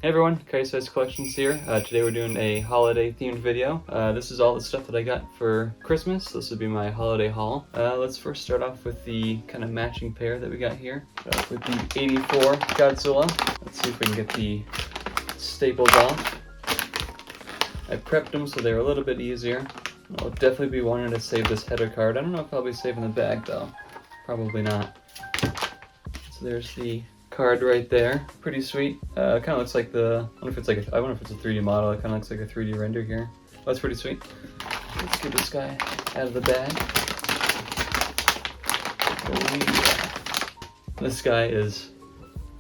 Hey everyone, Kaiju Collections here. Today we're doing a holiday themed video. This is all the stuff that I got for Christmas. This would be my holiday haul. Let's first start off with the kind of matching pair that we got here. With the 84 Godzilla. Let's see if we can get the staples off. I prepped them so they're a little bit easier. I'll definitely be wanting to save this header card. I don't know if I'll be saving the bag though. Probably not. So there's the card right there, pretty sweet. It kind of looks like I wonder if it's a 3D model. It kind of looks like a 3D render here. Oh, that's pretty sweet. Let's get this guy out of the bag. Oh yeah. This guy is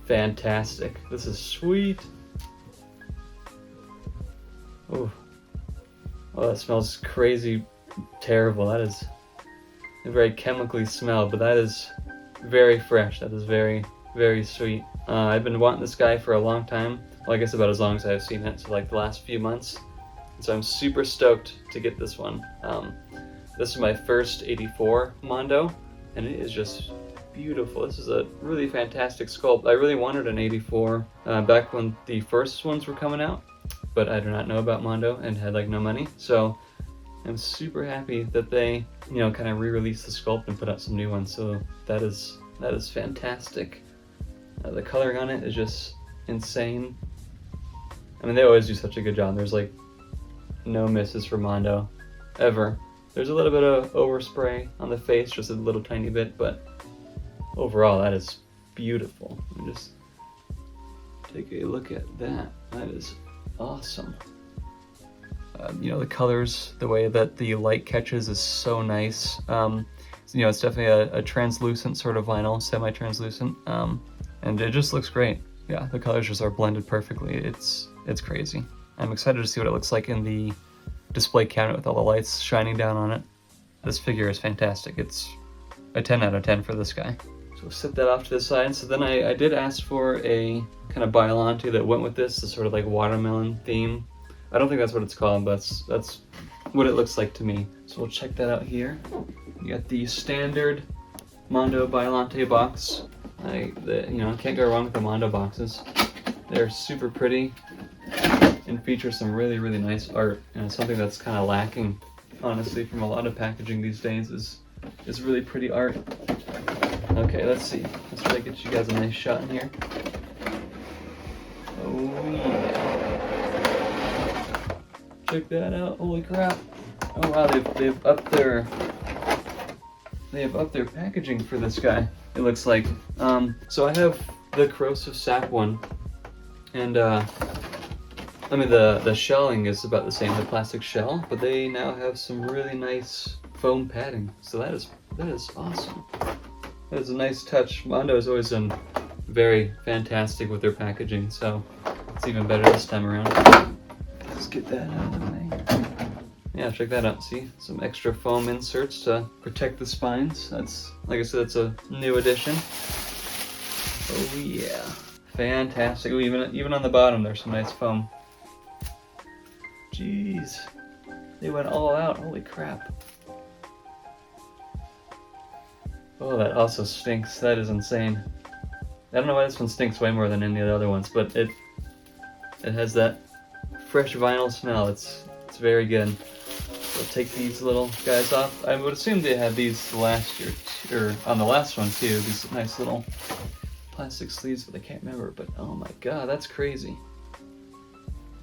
fantastic. This is sweet. Oh, that smells crazy terrible. That is a very chemically smell, but that is very fresh. That is very sweet. I've been wanting this guy for a long time. Well, I guess about as long as I've seen it, so like the last few months. So I'm super stoked to get this one. This is my first 84 Mondo, and it is just beautiful. This is a really fantastic sculpt. I really wanted an 84 back when the first ones were coming out, but I do not know about Mondo and had like no money. So I'm super happy that they, kind of re-released the sculpt and put out some new ones. So that is fantastic. The coloring on it is just insane. I mean, they always do such a good job. There's like no misses for Mondo, ever. There's a little bit of overspray on the face, just a little tiny bit, but overall that is beautiful. Let me just take a look at that. That is awesome. The colors, the way that the light catches is so nice. It's definitely a translucent sort of vinyl, semi-translucent. And it just looks great. Yeah, the colors just are blended perfectly. It's crazy. I'm excited to see what it looks like in the display cabinet with all the lights shining down on it. This figure is fantastic. It's a 10 out of 10 for this guy. So we'll set that off to the side. So then I did ask for a kind of Biollante that went with this, the sort of like watermelon theme. I don't think that's what it's called, but that's what it looks like to me. So we'll check that out here. You got the standard Mondo Biollante box. Can't go wrong with the Mondo boxes. They're super pretty and feature some really nice art. And something that's kind of lacking, honestly, from a lot of packaging these days is really pretty art. Okay, let's see. Let's try to get you guys a nice shot in here. Oh yeah! Check that out! Holy crap! Oh wow, they've upped their packaging for this guy. It looks like. So I have the corrosive sap one, and the shelling is about the same, the plastic shell, but they now have some really nice foam padding. So that is awesome. That is a nice touch. Mondo has always been very fantastic with their packaging, so it's even better this time around. Let's get that out of the way. Yeah, check that out. See, some extra foam inserts to protect the spines. That's, like I said, that's a new addition. Oh yeah, fantastic. Ooh, even on the bottom, there's some nice foam. Jeez, they went all out. Holy crap. Oh, that also stinks. That is insane. I don't know why this one stinks way more than any of the other ones, but it has that fresh vinyl smell. It's very good. We'll take these little guys off. I would assume they had these last year, or on the last one too, these nice little plastic sleeves, but I can't remember. But oh my god, that's crazy.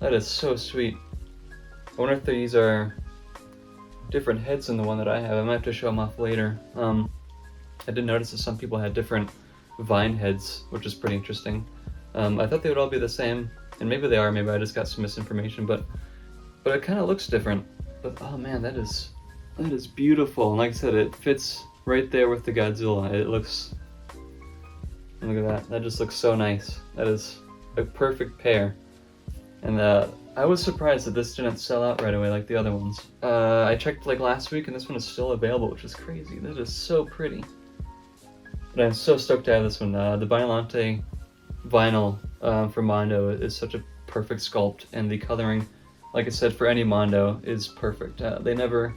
That is so sweet. I wonder if these are different heads than the one that I have. I might have to show them off later. I did notice that some people had different vine heads, which is pretty interesting. I thought they would all be the same, and maybe they are, maybe I just got some misinformation, but it kind of looks different. But oh man, that is beautiful. And like I said, it fits right there with the Godzilla. Look at that. That just looks so nice. That is a perfect pair. And I was surprised that this didn't sell out right away like the other ones. I checked like last week, and this one is still available, which is crazy. That is so pretty. But I'm so stoked to have this one. The Biollante vinyl from Mondo is such a perfect sculpt, and the coloring, like I said, for any Mondo is perfect. They never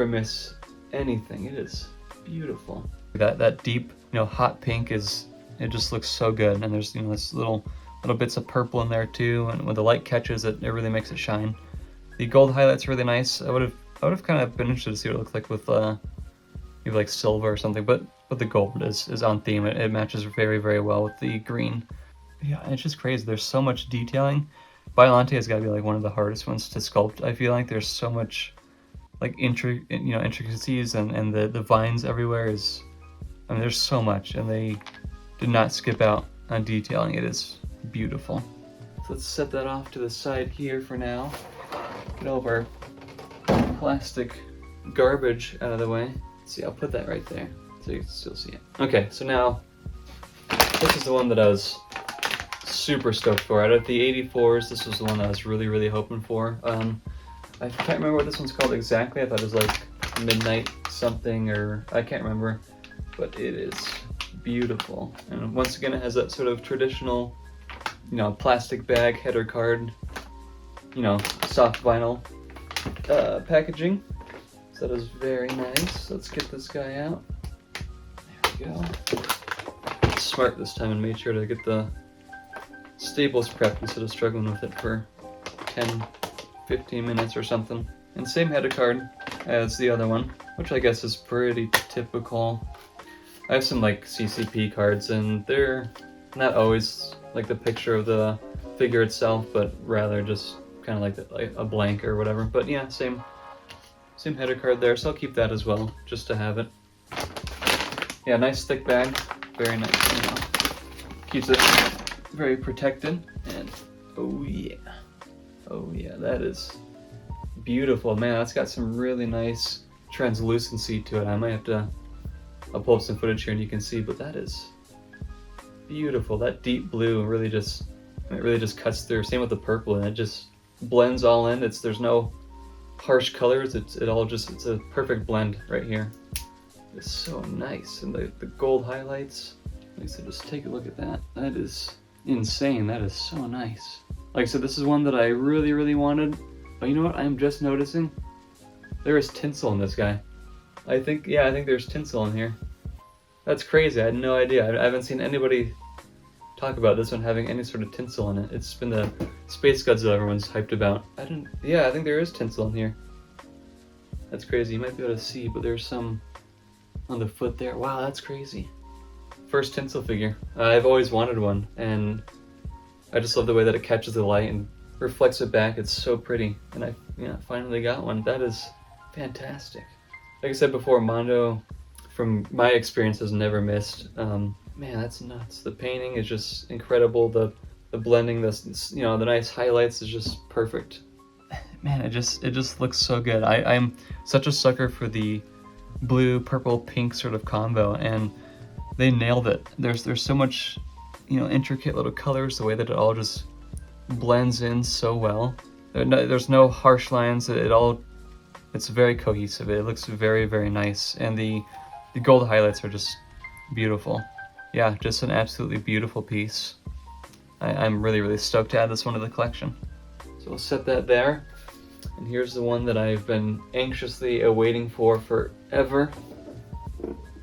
miss anything. It is beautiful. That deep, hot pink it just looks so good. And there's this little little bits of purple in there too, and when the light catches it, it really makes it shine. The gold highlight's really nice. I would have kind of been interested to see what it looked like with maybe like silver or something, but the gold is on theme. It matches very, very well with the green. Yeah, it's just crazy. There's so much detailing. Biollante has got to be like one of the hardest ones to sculpt. I feel like there's so much like intricacies and the vines everywhere is. I mean, there's so much, and they did not skip out on detailing. It is beautiful. So let's set that off to the side here for now. Get all of our plastic garbage out of the way. Let's see, I'll put that right there so you can still see it. Okay, so now this is the one that I was super stoked for. Out of the 84s, this was the one that I was really, really hoping for. I can't remember what this one's called exactly. I thought it was like Midnight something, or I can't remember, but it is beautiful. And once again, it has that sort of traditional, plastic bag header card, soft vinyl packaging. So that is very nice. Let's get this guy out. There we go. Smart this time and made sure to get the staples prepped instead of struggling with it for 10-15 minutes or something. And same header card as the other one, which I guess is pretty typical. I have some like CCP cards, and they're not always like the picture of the figure itself, but rather just kind of like a blank or whatever. But yeah, same header card there, so I'll keep that as well, just to have it. Yeah, nice thick bag, very nice. Keeps it very protected, and oh yeah, that is beautiful, man. That's got some really nice translucency to it. I might have to. I'll pull up some footage here and you can see, but that is beautiful. That deep blue really just cuts through. Same with the purple, and it just blends all in. There's no harsh colors. It's a perfect blend right here. It's so nice, and the gold highlights. Like I said, just take a look at that. That is insane. That is so nice. Like I said, this is one that I really, really wanted. But you know what? I'm just noticing there is tinsel in this guy. I think there's tinsel in here. That's crazy. I had no idea. I haven't seen anybody talk about this one having any sort of tinsel in it. It's been the SpaceGodzilla everyone's hyped about. I think there is tinsel in here. That's crazy. You might be able to see, but there's some on the foot there. Wow, that's crazy. First tinsel figure. I've always wanted one, and I just love the way that it catches the light and reflects it back. It's so pretty, and I finally got one. That is fantastic. Like I said before, Mondo, from my experience, has never missed. Man, that's nuts. The painting is just incredible. The blending, the nice highlights is just perfect. Man, it just looks so good. I'm such a sucker for the blue, purple, pink sort of combo, and they nailed it. There's so much, intricate little colors. The way that it all just blends in so well. There's no harsh lines. It's very cohesive. It looks very, very nice, and the gold highlights are just beautiful. Yeah, just an absolutely beautiful piece. I'm really, really stoked to add this one to the collection. So we'll set that there, and here's the one that I've been anxiously awaiting for forever.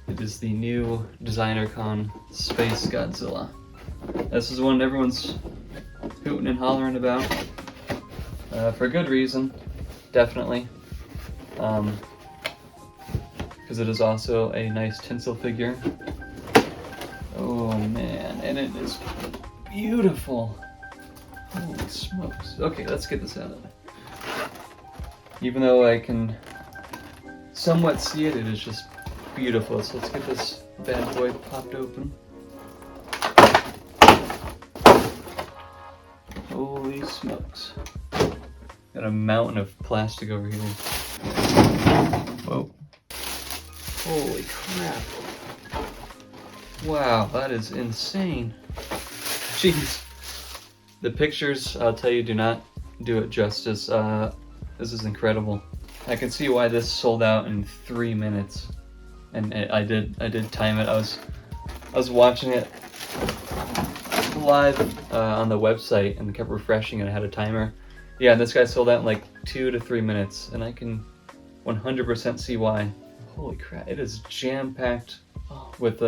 It is the new Designer-Con SpaceGodzilla. This is one everyone's hooting and hollering about, for good reason, definitely. Because it is also a nice tinsel figure. Oh man, and it is beautiful. Holy smokes. Okay, let's get this out of there. Even though I can somewhat see it, it is just beautiful. So let's get this bad boy popped open. Holy smokes. Got a mountain of plastic over here. Whoa. Holy crap. Wow, that is insane. Jeez. The pictures, I'll tell you, do not do it justice. This is incredible. I can see why this sold out in 3 minutes. And I did time it. I was watching it live on the website and kept refreshing, and I had a timer. Yeah, this guy sold out in like 2 to 3 minutes, and I can 100% see why. Holy crap, it is jam-packed with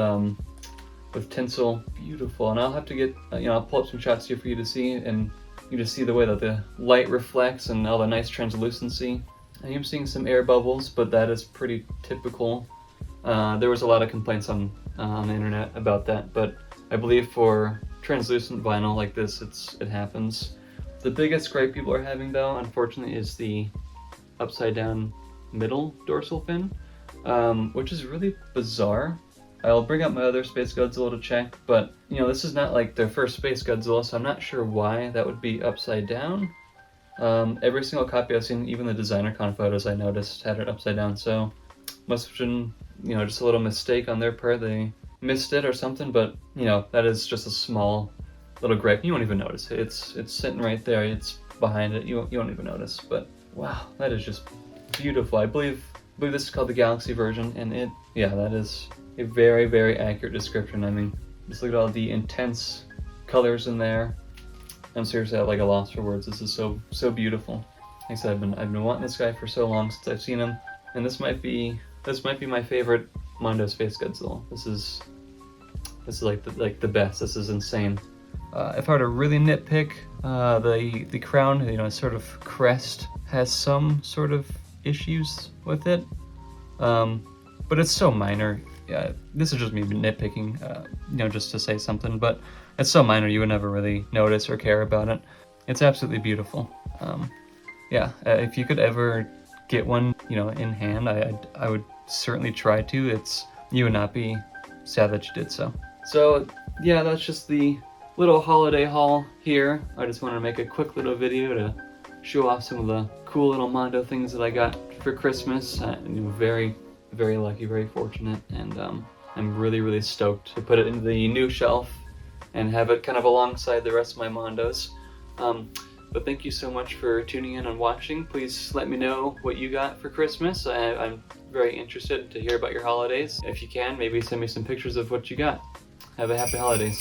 with tinsel. Beautiful. And I'll have to get, I'll pull up some shots here for you to see, and you just see the way that the light reflects and all the nice translucency. I am seeing some air bubbles, but that is pretty typical. There was a lot of complaints on the internet about that, but I believe for translucent vinyl like this, it happens. The biggest gripe people are having, though, unfortunately, is the upside down middle dorsal fin, which is really bizarre. I'll bring up my other SpaceGodzilla to check, but this is not like their first SpaceGodzilla, so I'm not sure why that would be upside down. Every single copy I've seen, even the designer-con photos I noticed, had it upside down, so must have been, just a little mistake on their part. They missed it or something, but, that is just a small little gripe. You won't even notice it. It's sitting right there. It's behind it. You won't even notice, but wow, that is just beautiful. I believe this is called the Galaxy version, and that is a very, very accurate description. I mean, just look at all the intense colors in there. I'm seriously at like a loss for words. This is so beautiful. Like I said, I've been wanting this guy for so long since I've seen him, and this might be my favorite Mondo SpaceGodzilla. This is like the best. This is insane. If I were to really nitpick, the crown, sort of crest has some sort of issues with it, but it's so minor. Yeah, this is just me nitpicking, just to say something, but it's so minor you would never really notice or care about it. It's absolutely beautiful. If you could ever get one, in hand, I would certainly try to. You would not be sad that you did so. So yeah, that's just the little holiday haul here. I just wanted to make a quick little video to show off some of the cool little Mondo things that I got for Christmas. Very, very lucky, very fortunate, and I'm really, really stoked to put it into the new shelf and have it kind of alongside the rest of my Mondos. But thank you so much for tuning in and watching. Please let me know what you got for Christmas. I'm very interested to hear about your holidays. If you can, maybe send me some pictures of what you got. Have a happy holidays.